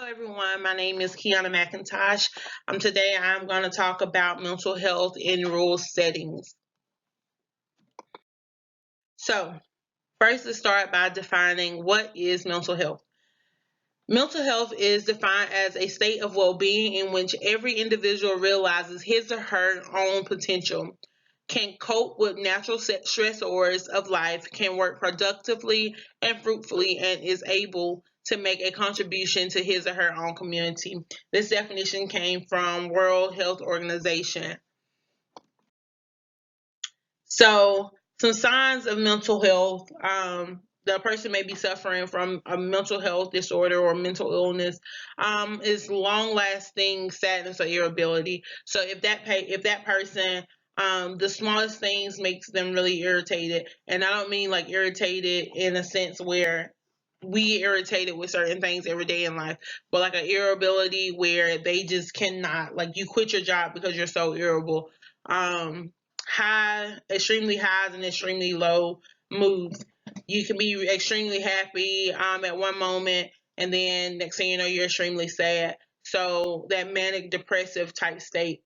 Hello everyone, my name is Kiana McIntosh. Today I'm going to talk about mental health in rural settings. So, first let's start by defining what is mental health. Mental health is defined as a state of well-being in which every individual realizes his or her own potential, can cope with natural stressors of life, can work productively and fruitfully, and is able to make a contribution to his or her own community. This definition came from World Health Organization. So, some signs of mental health. The person may be suffering from a mental health disorder or mental illness. Is long-lasting sadness or irritability. So, if that person, the smallest things makes them really irritated, and I don't mean like irritated in a sense where we get irritated with certain things every day in life, but like an irritability where they just cannot, like you quit your job because you're so irritable. Extremely highs and extremely low moods. You can be extremely happy at one moment, and then next thing you know, you're extremely sad. So that manic depressive type state.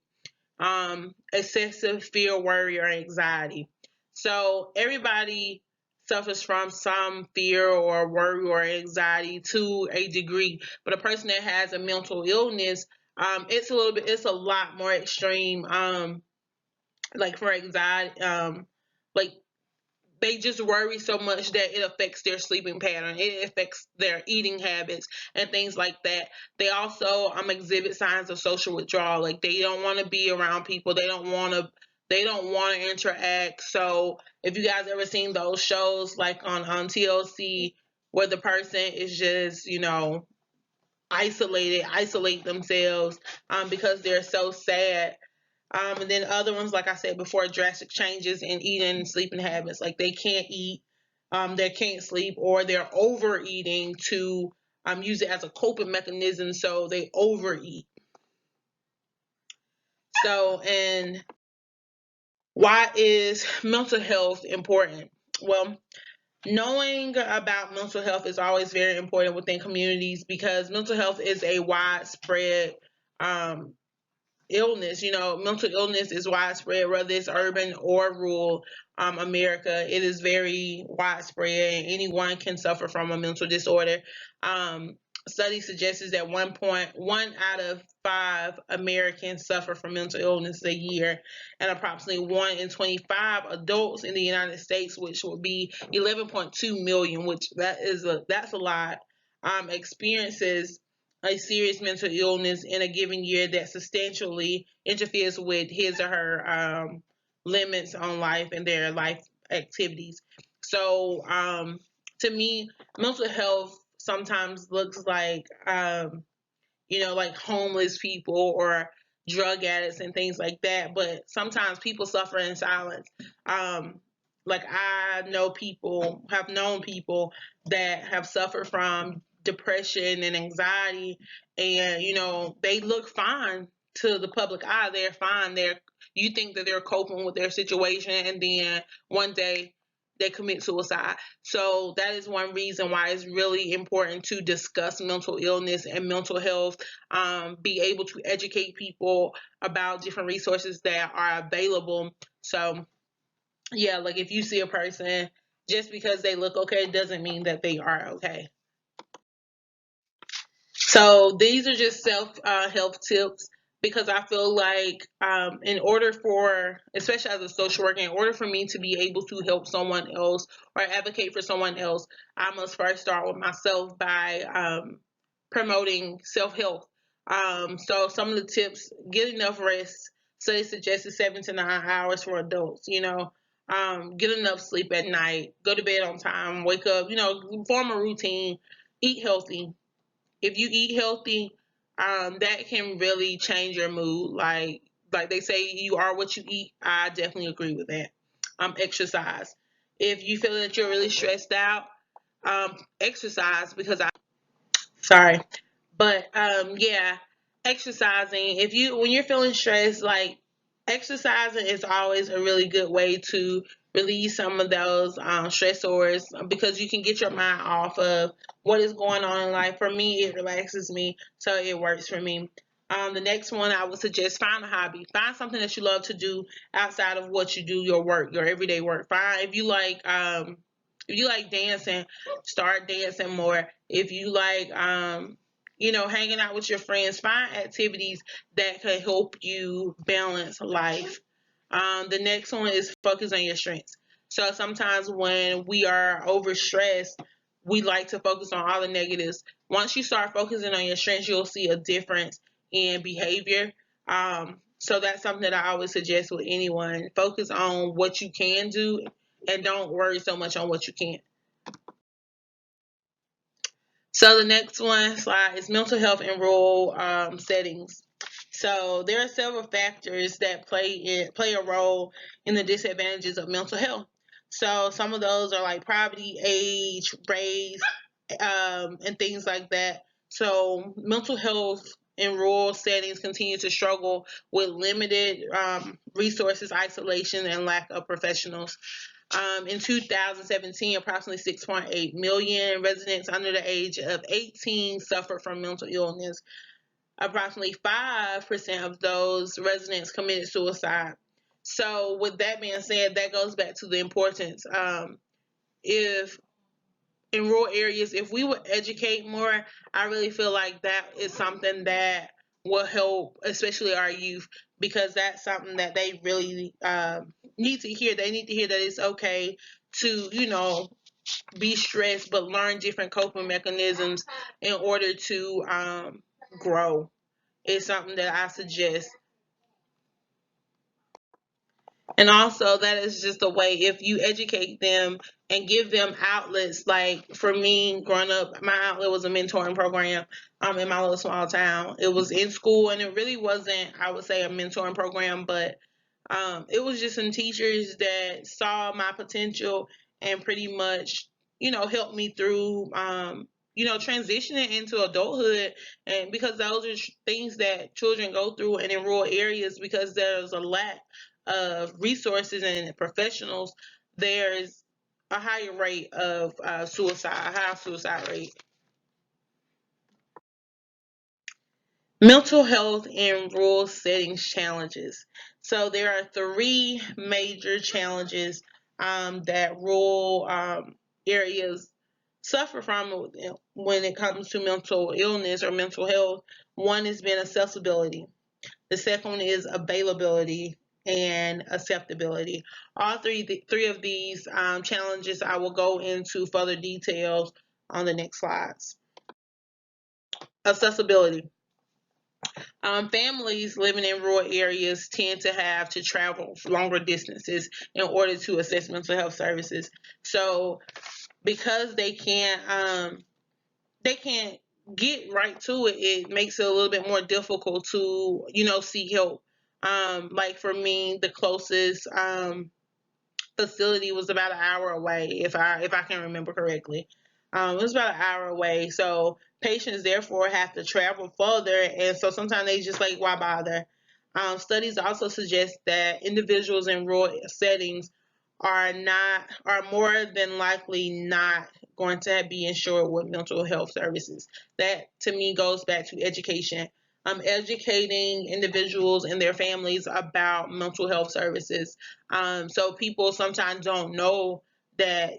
Excessive fear, worry, or anxiety. So everybody suffers from some fear or worry or anxiety to a degree, but a person that has a mental illness, it's a lot more extreme. Like for anxiety, like they just worry so much that it affects their sleeping pattern. It affects their eating habits and things like that. They also exhibit signs of social withdrawal. Like they don't want to be around people. They don't want to interact. So if you guys ever seen those shows like on TLC where the person is just isolate themselves because they're so sad. And then other ones, like I said before, drastic changes in eating and sleeping habits. Like they can't eat, they can't sleep, or they're overeating to use it as a coping mechanism. So they overeat. So, and why is mental health important? Well, knowing about mental health is always very important within communities because mental health is a widespread um, illness. Mental illness is widespread, whether it's urban or rural America. It is very widespread, and anyone can suffer from a mental disorder. Um, Study suggests that 1.1 out of 5 Americans suffer from mental illness a year, and approximately 1 in 25 adults in the United States, which would be 11.2 million, which that's a lot, experiences a serious mental illness in a given year that substantially interferes with his or her limits on life and their life activities. So, to me, mental health sometimes looks like homeless people or drug addicts and things like that. But sometimes people suffer in silence. Um, like have known people that have suffered from depression and anxiety, and they look fine to the public eye. They're fine. You think that they're coping with their situation, and then one day they commit suicide. So that is one reason why it's really important to discuss mental illness and mental health, be able to educate people about different resources that are available. So, yeah, like if you see a person, just because they look okay doesn't mean that they are okay. So these are just self help tips because I feel like in order for, especially as a social worker, in order for me to be able to help someone else or advocate for someone else, I must first start with myself by promoting self health. So some of the tips: get enough rest. Study suggested 7 to 9 hours for adults. Get enough sleep at night. Go to bed on time. Wake up. Form a routine. Eat healthy. If you eat healthy, that can really change your mood. Like they say, you are what you eat. I definitely agree with that. Exercise. If you feel that you're really stressed out, exercise because sorry, but yeah, exercising. When you're feeling stressed, like exercising is always a really good way to release some of those stressors, because you can get your mind off of what is going on in life. For me, it relaxes me, so it works for me. The next one, I would suggest find a hobby. Find something that you love to do outside of what you do, your work, your everyday work. Find if you like dancing, start dancing more. If you like hanging out with your friends, find activities that can help you balance life. The next one is focus on your strengths. So sometimes when we are overstressed, we like to focus on all the negatives. Once you start focusing on your strengths, you'll see a difference in behavior. So that's something that I always suggest with anyone. Focus on what you can do and don't worry so much on what you can't. So the next one slide is mental health in rural settings. So there are several factors that play a role in the disadvantages of mental health. So some of those are like poverty, age, race, and things like that. So mental health in rural settings continue to struggle with limited resources, isolation, and lack of professionals. In 2017, approximately 6.8 million residents under the age of 18 suffered from mental illness. Approximately 5% of those residents committed suicide. So, with that being said, that goes back to the importance. If in rural areas, if we would educate more, I really feel like that is something that will help, especially our youth, because that's something that they really need to hear. They need to hear that it's okay to, be stressed, but learn different coping mechanisms in order to grow. It's something that I suggest. And also, that is just a way, if you educate them and give them outlets. Like for me, growing up, my outlet was a mentoring program in my little small town. It was in school, and it really wasn't, I would say, a mentoring program, but it was just some teachers that saw my potential and pretty much, helped me through, transitioning into adulthood. And because those are things that children go through, and in rural areas, because there's a lack of resources and professionals, there's a higher rate of suicide, a higher suicide rate. Mental health in rural settings challenges. So there are three major challenges that rural areas suffer from when it comes to mental illness or mental health. One has been accessibility. The second one is availability and acceptability. All three of these challenges I will go into further details on the next slides. Accessibility. Families living in rural areas tend to have to travel longer distances in order to access mental health services. So because they can't get right to it, it makes it a little bit more difficult to seek help. Like for me, the closest facility was about an hour away, if I can remember correctly. It was about an hour away, so patients therefore have to travel further, and so sometimes they just like, why bother? Studies also suggest that individuals in rural settings are more than likely not going to be insured with mental health services. That to me goes back to education. Educating individuals and their families about mental health services. So people sometimes don't know that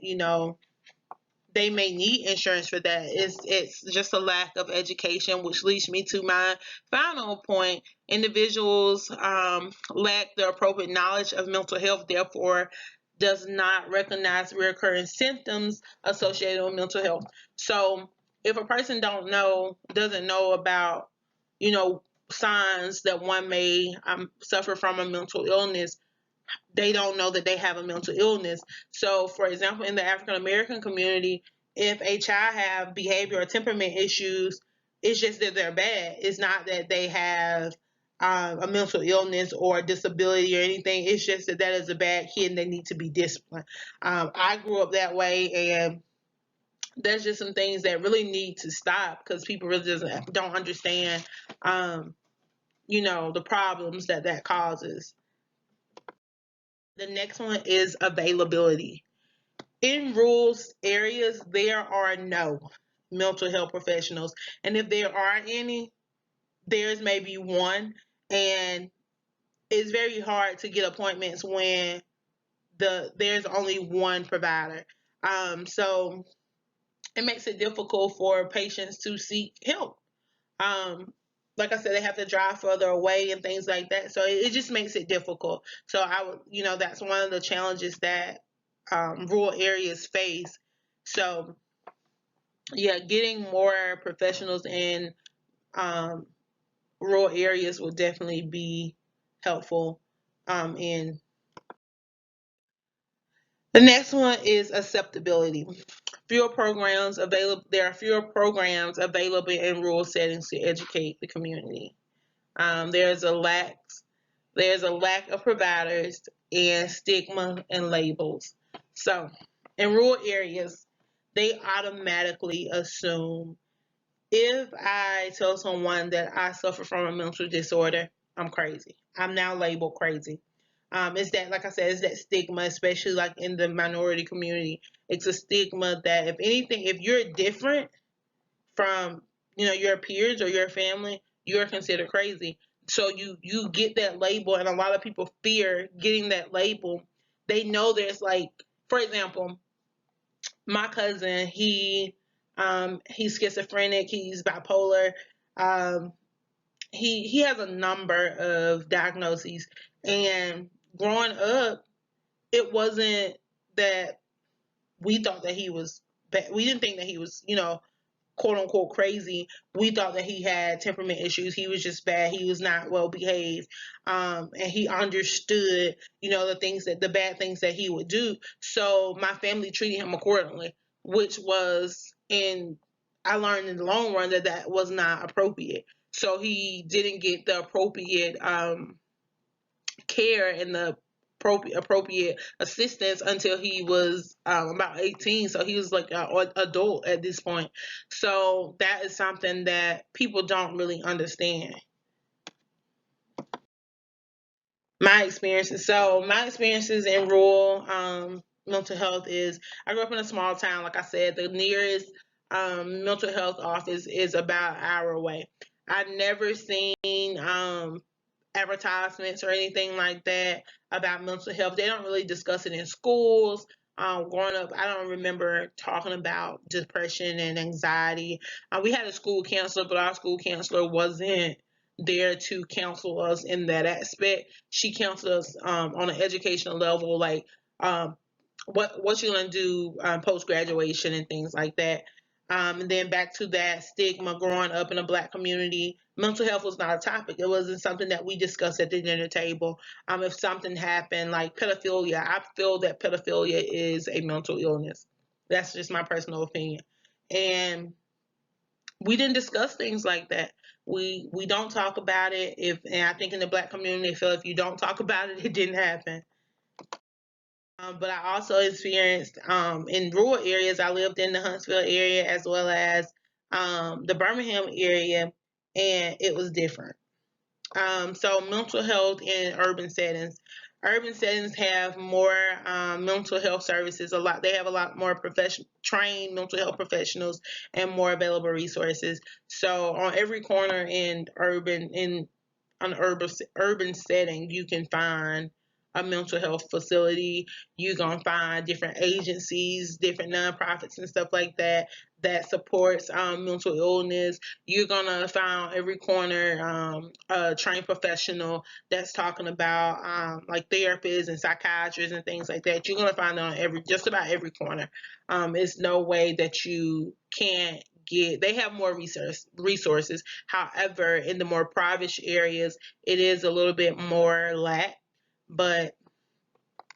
they may need insurance for that. It's just a lack of education, which leads me to my final point. Individuals lack the appropriate knowledge of mental health, therefore does not recognize recurring symptoms associated with mental health. So if a person doesn't know about, you know, signs that one may suffer from a mental illness, they don't know that they have a mental illness. So, for example, in the African American community, if a child have behavior or temperament issues, it's just that they're bad. It's not that they have a mental illness or a disability or anything. It's just that that is a bad kid and they need to be disciplined. I grew up that way, and there's just some things that really need to stop because people really just don't understand, the problems that causes. The next one is availability. In rural areas, there are no mental health professionals. And if there are any, there's maybe one. And it's very hard to get appointments when there's only one provider. So it makes it difficult for patients to seek help. Um, like I said, they have to drive further away and things like that. So it just makes it difficult. So I would, that's one of the challenges that rural areas face. So yeah, getting more professionals in um, rural areas would definitely be helpful. In the next one is acceptability. Fewer programs available. There are fewer programs available in rural settings to educate the community. There's a lack. There's a lack of providers and stigma and labels. So, in rural areas, they automatically assume if I tell someone that I suffer from a mental disorder, I'm crazy. I'm now labeled crazy. It's that, like I said, it's that stigma, especially like in the minority community. It's a stigma that if anything, if you're different from your peers or your family, you're considered crazy. So you get that label, and a lot of people fear getting that label. They know there's, like, for example, my cousin, he's schizophrenic, he's bipolar. um he has a number of diagnoses, and growing up, it wasn't that we thought that he was bad. We didn't think that he was, quote unquote crazy. We thought that he had temperament issues. He was just bad. He was not well behaved. And he understood, the bad things that he would do. So my family treated him accordingly, which was I learned in the long run that that was not appropriate. So he didn't get the appropriate care and the appropriate assistance until he was about 18. So he was like an adult at this point. So that is something that people don't really understand. My experiences in rural mental health is, I grew up in a small town. Like I said, the nearest mental health office is about an hour away. I've never seen advertisements or anything like that about mental health. They don't really discuss it in schools. Growing up, I don't remember talking about depression and anxiety. We had a school counselor, but our school counselor wasn't there to counsel us in that aspect. She counseled us on an educational level, like um, what you're gonna do post graduation and things like that. And then back to that stigma, growing up in a Black community, mental health was not a topic. It wasn't something that we discussed at the dinner table. If something happened, like pedophilia, I feel that pedophilia is a mental illness. That's just my personal opinion. And we didn't discuss things like that. We don't talk about it. And I think in the Black community, they feel if you don't talk about it, it didn't happen. But I also experienced in rural areas. I lived in the Huntsville area as well as the Birmingham area, and it was different. So mental health in urban settings. Urban settings have more mental health services. They have a lot more trained mental health professionals and more available resources. So on every corner in an urban setting, you can find a mental health facility. You're gonna find different agencies, different nonprofits and stuff like that that supports mental illness. You're gonna find every corner a trained professional that's talking about like therapists and psychiatrists and things like that. You're gonna find them on just about every corner. It's no way that you can't they have more resources. However, in the more private areas, it is a little bit more lack. But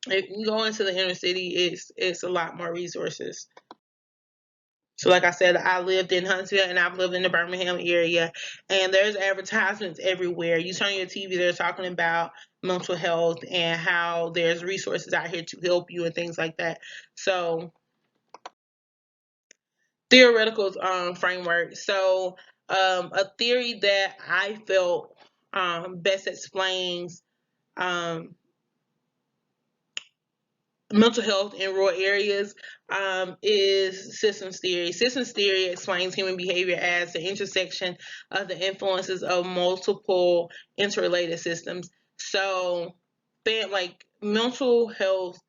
if you go into the inner city, it's a lot more resources. So like I said, I lived in Huntsville and I've lived in the Birmingham area, and there's advertisements everywhere. You turn your TV, they're talking about mental health and how there's resources out here to help you and things like that. So theoretical framework. So a theory that I felt best explains um, mental health in rural areas is systems theory. Systems theory explains human behavior as the intersection of the influences of multiple interrelated systems. So, like mental health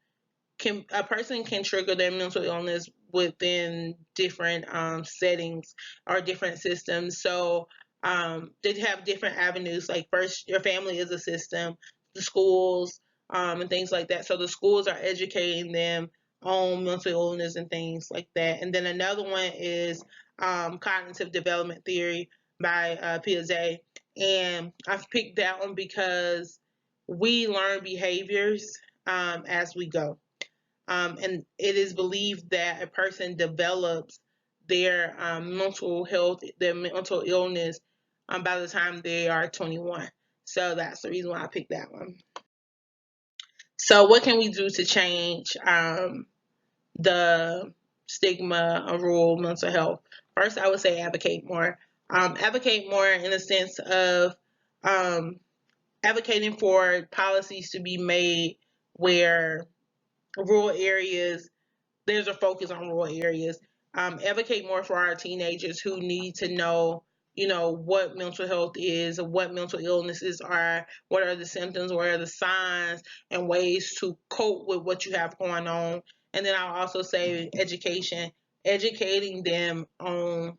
a person can trigger their mental illness within different settings or different systems. So they have different avenues. Like first, your family is a system, the schools, and things like that. So the schools are educating them on mental illness and things like that. And then another one is cognitive development theory by Piaget. And I've picked that one because we learn behaviors as we go. And it is believed that a person develops their mental health, their mental illness by the time they are 21. So that's the reason why I picked that one. So, what can we do to change the stigma of rural mental health? First, I would say advocate more. Advocate more in the sense of um, advocating for policies to be made where rural areas there's a focus on rural areas. Advocate more for our teenagers who need to know, what mental health is, what mental illnesses are, what are the symptoms, what are the signs, and ways to cope with what you have going on. And then I'll also say education, educating them on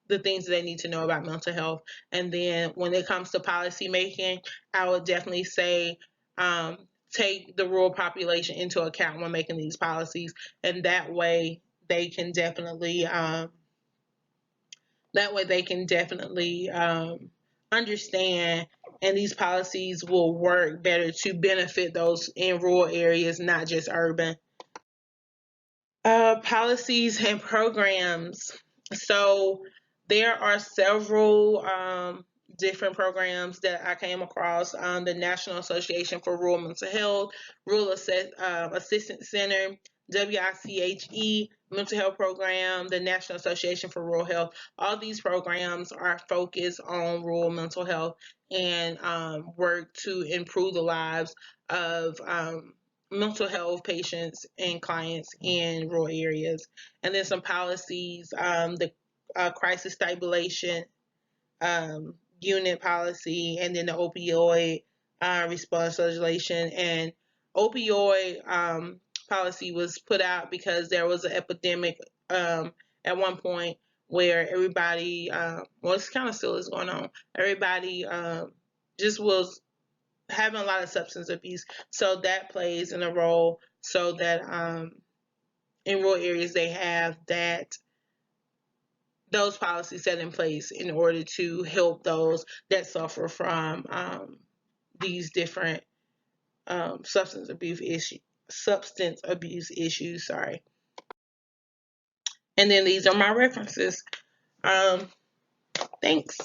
the things that they need to know about mental health. And then when it comes to policy making, I would definitely say um, take the rural population into account when making these policies, and they can definitely understand, and these policies will work better to benefit those in rural areas, not just urban. Policies and programs. So there are several different programs that I came across. The National Association for Rural Mental Health, Rural Assistance Center, WICHE Mental Health Program, the National Association for Rural Health. All these programs are focused on rural mental health and work to improve the lives of mental health patients and clients in rural areas. And then some policies, the crisis stabilization unit policy, and then the opioid response legislation. And opioid policy was put out because there was an epidemic at one point where everybody, well, it's kind of still is going on. Everybody just was having a lot of substance abuse. So that plays in a role so that in rural areas they have those policies set in place in order to help those that suffer from these different substance abuse issues. Sorry. And then these are my references. Thanks.